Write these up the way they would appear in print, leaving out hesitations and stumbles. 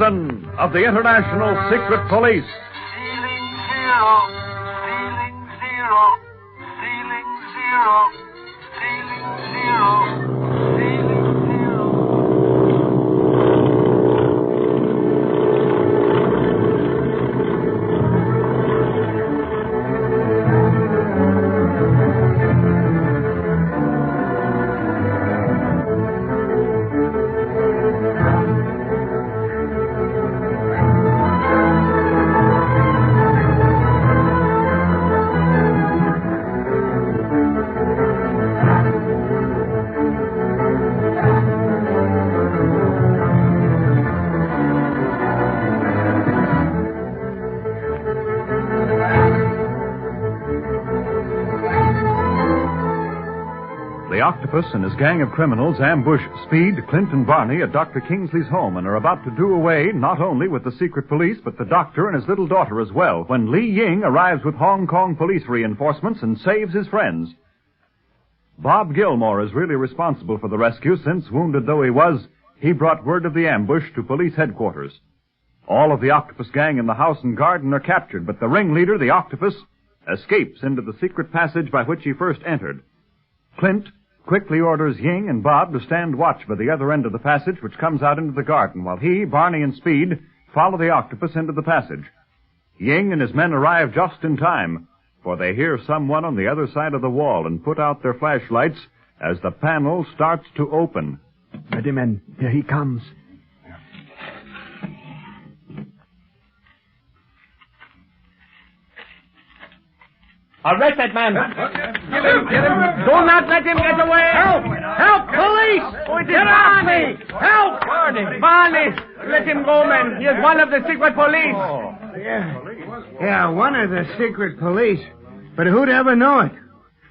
Gibson of the International Secret Police. Ceiling zero, ceiling zero, ceiling zero, ceiling zero, ceiling zero. The Octopus and his gang of criminals ambush Speed, Clint, and Barney at Dr. Kingsley's home and are about to do away not only with the secret police, but the doctor and his little daughter as well, when Li Ying arrives with Hong Kong police reinforcements and saves his friends. Bob Gilmore is really responsible for the rescue since, wounded though he was, he brought word of the ambush to police headquarters. All of the Octopus gang in the house and garden are captured, but the ringleader, the Octopus, escapes into the secret passage by which he first entered. Clint quickly orders Ying and Bob to stand watch by the other end of the passage, which comes out into the garden, while he, Barney, and Speed follow the Octopus into the passage. Ying and his men arrive just in time, for they hear someone on the other side of the wall and put out their flashlights as the panel starts to open. Ready, men. Here he comes. Arrest that man. Get him. Do not let him get away. Help! Help! Police! Oh, it is Barney! Help! Barney! Let him go, man. He is one of the secret police. Yeah, one of the secret police. But who'd ever know it?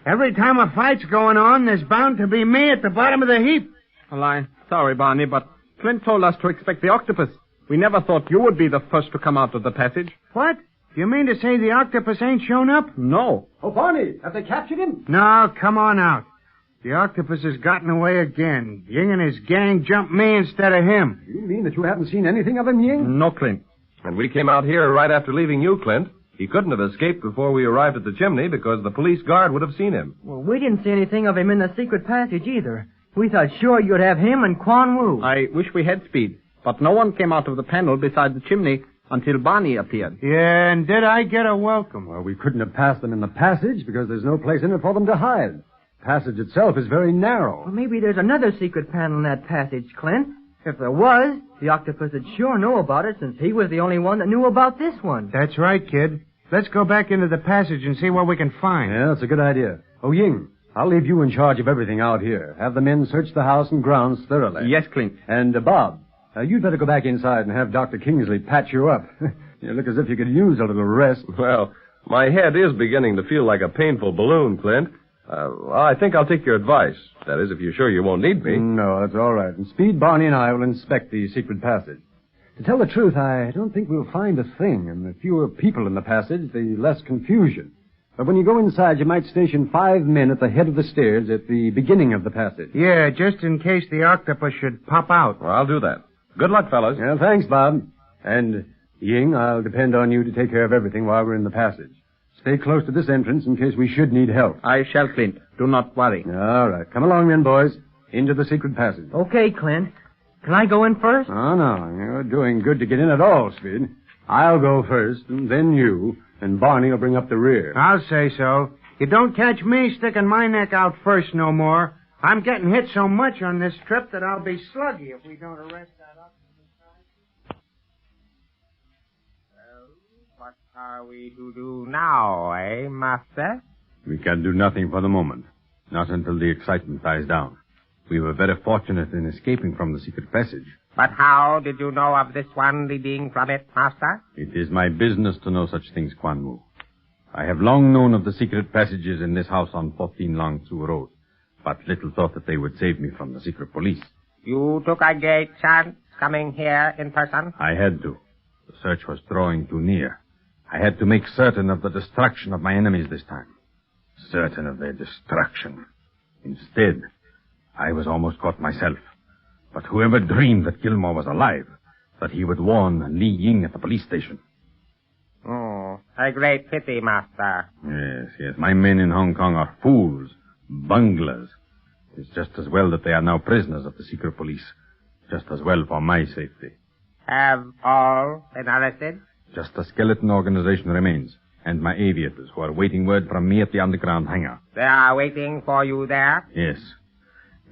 Every time a fight's going on, there's bound to be me at the bottom of the heap. Well, I'm sorry, Barney, but Clint told us to expect the Octopus. We never thought you would be the first to come out of the passage. What? You mean to say the Octopus ain't shown up? No. Oh, Barney, have they captured him? No, come on out. The Octopus has gotten away again. Ying and his gang jumped me instead of him. You mean that you haven't seen anything of him, Ying? No, Clint. And we came out here right after leaving you, Clint. He couldn't have escaped before we arrived at the chimney because the police guard would have seen him. Well, we didn't see anything of him in the secret passage either. We thought sure you'd have him and Quan Wu. I wish we had Speed, but no one came out of the panel beside the chimney until Barney appeared. Yeah, and did I get a welcome? Well, we couldn't have passed them in the passage because there's no place in it for them to hide. The passage itself is very narrow. Well, maybe there's another secret panel in that passage, Clint. If there was, the Octopus would sure know about it since he was the only one that knew about this one. That's right, kid. Let's go back into the passage and see what we can find. Yeah, that's a good idea. Oh, Ying, I'll leave you in charge of everything out here. Have the men search the house and grounds thoroughly. Yes, Clint. And, Bob, you'd better go back inside and have Dr. Kingsley patch you up. You look as if you could use a little rest. Well, my head is beginning to feel like a painful balloon, Clint. I think I'll take your advice. That is, if you're sure you won't need me. No, that's all right. And Speed, Barney, and I will inspect the secret passage. To tell the truth, I don't think we'll find a thing. And the fewer people in the passage, the less confusion. But when you go inside, you might station 5 men at the head of the stairs at the beginning of the passage. Yeah, just in case the Octopus should pop out. Well, I'll do that. Good luck, fellas. Yeah, thanks, Bob. And, Ying, I'll depend on you to take care of everything while we're in the passage. Stay close to this entrance in case we should need help. I shall, Clint. Do not worry. All right. Come along then, boys. Into the secret passage. Okay, Clint. Can I go in first? Oh, no. You're doing good to get in at all, Speed. I'll go first, and then you, and Barney will bring up the rear. I'll say so. You don't catch me sticking my neck out first no more. I'm getting hit so much on this trip that I'll be sluggy if we don't arrest that Octopus. What are we to do now, Master? We can do nothing for the moment. Not until the excitement dies down. We were very fortunate in escaping from the secret passage. But how did you know of this one leading from it, Master? It is my business to know such things, Quan Wu. I have long known of the secret passages in this house on 14 Long Tzu Road, but little thought that they would save me from the secret police. You took a great chance coming here in person? I had to. The search was drawing too near. I had to make certain of the destruction of my enemies this time. Certain of their destruction. Instead, I was almost caught myself. But whoever dreamed that Gilmore was alive, that he would warn Li Ying at the police station. Oh, a great pity, Master. Yes. My men in Hong Kong are fools, bunglers. It's just as well that they are now prisoners of the secret police. Just as well for my safety. Have all been arrested? Just the skeleton organization remains, and my aviators, who are waiting word from me at the underground hangar. They are waiting for you there? Yes.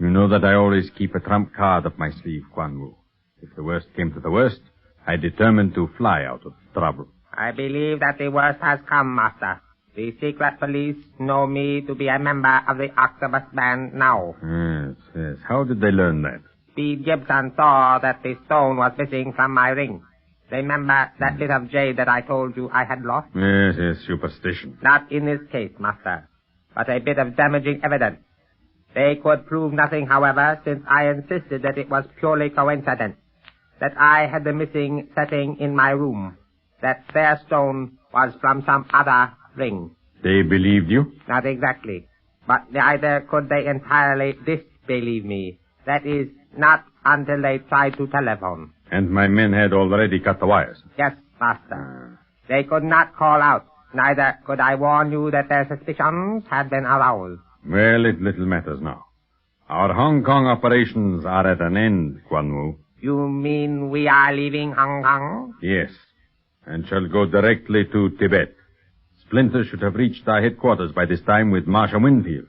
You know that I always keep a trump card up my sleeve, Quan Wu. If the worst came to the worst, I determined to fly out of trouble. I believe that the worst has come, Master. The secret police know me to be a member of the Octopus band now. Yes. How did they learn that? Speed Gibson saw that the stone was missing from my ring. Remember that bit of jade that I told you I had lost? Yes, superstition. Not in this case, Master, but a bit of damaging evidence. They could prove nothing, however, since I insisted that it was purely coincidence, that I had the missing setting in my room, that their stone was from some other ring. They believed you? Not exactly, but neither could they entirely disbelieve me. That is, not until they tried to telephone. And my men had already cut the wires? Yes, Master. They could not call out. Neither could I warn you that their suspicions had been aroused. Well, it little matters now. Our Hong Kong operations are at an end, Quan Wu. You mean we are leaving Hong Kong? Yes, and shall go directly to Tibet. Splinter should have reached our headquarters by this time with Marshal Winfield.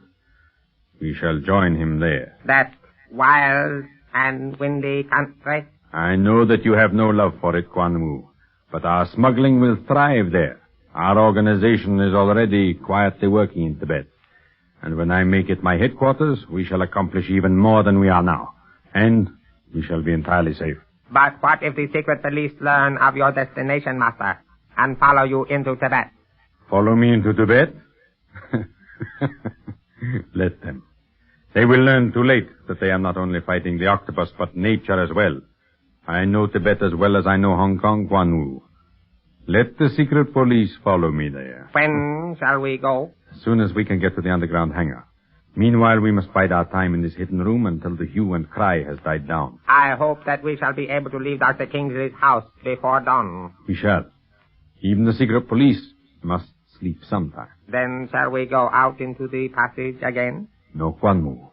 We shall join him there. That wild and windy country? I know that you have no love for it, Quan Wu, but our smuggling will thrive there. Our organization is already quietly working in Tibet. And when I make it my headquarters, we shall accomplish even more than we are now. And we shall be entirely safe. But what if the secret police learn of your destination, Master, and follow you into Tibet? Follow me into Tibet? Let them. They will learn too late that they are not only fighting the octopus, but nature as well. I know Tibet as well as I know Hong Kong, Quan Wu. Let the secret police follow me there. When shall we go? As soon as we can get to the underground hangar. Meanwhile, we must bide our time in this hidden room until the hue and cry has died down. I hope that we shall be able to leave Dr. Kingsley's house before dawn. We shall. Even the secret police must sleep sometime. Then shall we go out into the passage again? No, Quan Wu.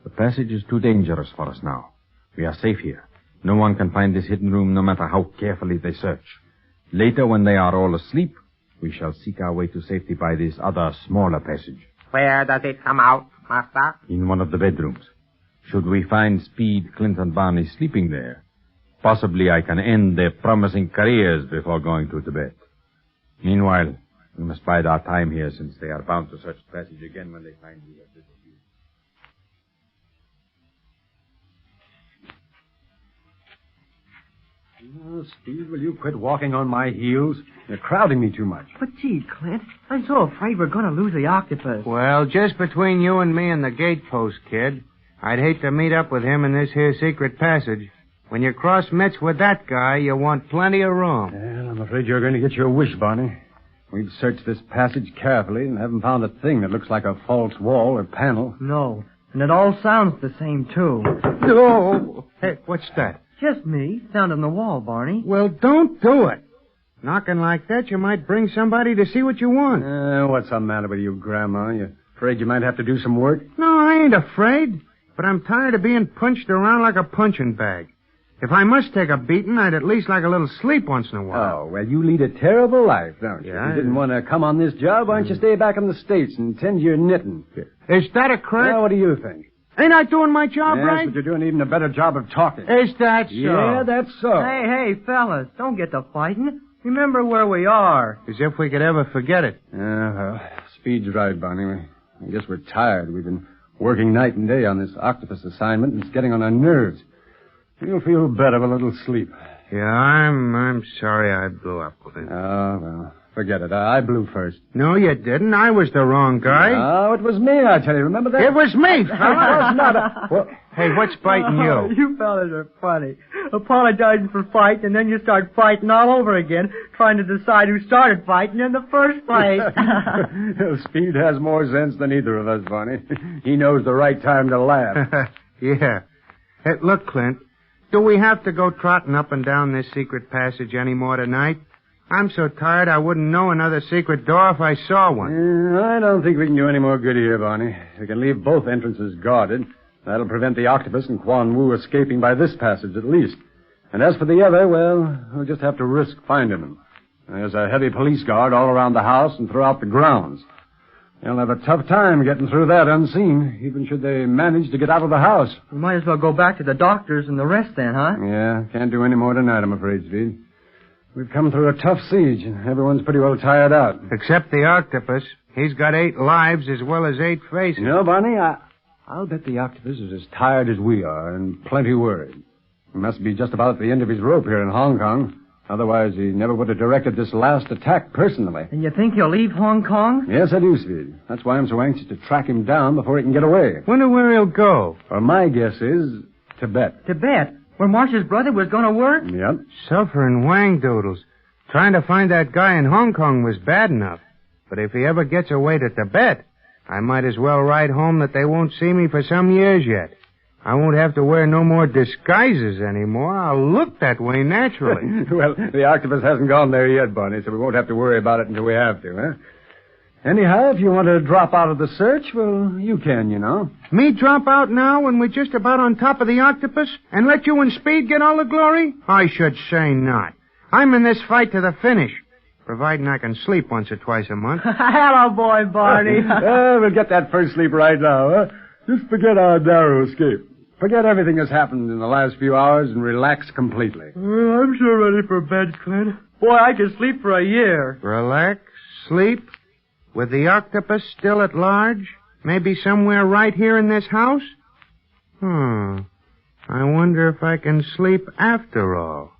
The passage is too dangerous for us now. We are safe here. No one can find this hidden room no matter how carefully they search. Later, when they are all asleep, we shall seek our way to safety by this other, smaller passage. Where does it come out, Master? In one of the bedrooms. Should we find Speed, Clint, and Barney sleeping there, possibly I can end their promising careers before going to Tibet. Meanwhile, we must bide our time here, since they are bound to search the passage again when they find we have disappeared. Oh, Speed, will you quit walking on my heels? You're crowding me too much. But gee, Clint, I'm so afraid we're going to lose the octopus. Well, just between you and me and the gatepost, kid, I'd hate to meet up with him in this here secret passage. When you cross mitts with that guy, you want plenty of room. Well, I'm afraid you're going to get your wish, Barney. We've searched this passage carefully and haven't found a thing that looks like a false wall or panel. No, and it all sounds the same, too. No! Hey, what's that? Just me, found on the wall, Barney. Well, don't do it. Knocking like that, you might bring somebody to see what you want. What's the matter with you, Grandma? You afraid you might have to do some work? No, I ain't afraid. But I'm tired of being punched around like a punching bag. If I must take a beating, I'd at least like a little sleep once in a while. Oh, well, you lead a terrible life, don't you? Yeah, You didn't want to come on this job. Why don't you stay back in the States and tend to your knitting? Is that a crack? Well, what do you think? Ain't I doing my job Yes, right? but you're doing even a better job of talking. Is that so? Yeah, that's so. Hey, fellas, don't get to fighting. Remember where we are. As if we could ever forget it. Well, Speed's right, Barney. I guess we're tired. We've been working night and day on this octopus assignment, and it's getting on our nerves. You'll feel better with a little sleep. Yeah, I'm sorry I blew up, Clint. Oh, well, forget it. I blew first. No, you didn't. I was the wrong guy. Oh, it was me, I tell you. Remember that? It was me, It was not Well, hey, what's biting you? You fellas are funny. Apologizing for fighting, and then you start fighting all over again, trying to decide who started fighting in the first place. Speed has more sense than either of us, Barney. He knows the right time to laugh. Yeah. Hey, look, Clint. Do we have to go trotting up and down this secret passage any more tonight? I'm so tired I wouldn't know another secret door if I saw one. I don't think we can do any more good here, Barney. We can leave both entrances guarded. That'll prevent the Octopus and Quan Wu escaping by this passage at least. And as for the other, well, we'll just have to risk finding them. There's a heavy police guard all around the house and throughout the grounds. They'll have a tough time getting through that unseen, even should they manage to get out of the house. We might as well go back to the doctors and the rest then, huh? Yeah, can't do any more tonight, I'm afraid, Speed. We've come through a tough siege, and everyone's pretty well tired out. Except the Octopus. He's got 8 lives as well as 8 faces. You know, Barney, I'll bet the Octopus is as tired as we are and plenty worried. He must be just about at the end of his rope here in Hong Kong. Otherwise, he never would have directed this last attack personally. And you think he'll leave Hong Kong? Yes, I do, Speed. That's why I'm so anxious to track him down before he can get away. Wonder where he'll go. Well, my guess is Tibet. Tibet? Where Marsh's brother was going to work? Yep. Suffering wang doodles. Trying to find that guy in Hong Kong was bad enough. But if he ever gets away to Tibet, I might as well write home that they won't see me for some years yet. I won't have to wear no more disguises anymore. I'll look that way naturally. Well, the Octopus hasn't gone there yet, Barney, so we won't have to worry about it until we have to, huh? Anyhow, if you want to drop out of the search, well, you can, you know. Me drop out now when we're just about on top of the Octopus and let you and Speed get all the glory? I should say not. I'm in this fight to the finish, providing I can sleep once or twice a month. Hello, boy, Barney. We'll get that first sleep right now, huh? Just forget our narrow escape. Forget everything that's happened in the last few hours and relax completely. I'm sure ready for bed, Clint. Boy, I could sleep for a year. Relax, sleep, with the Octopus still at large? Maybe somewhere right here in this house? I wonder if I can sleep after all.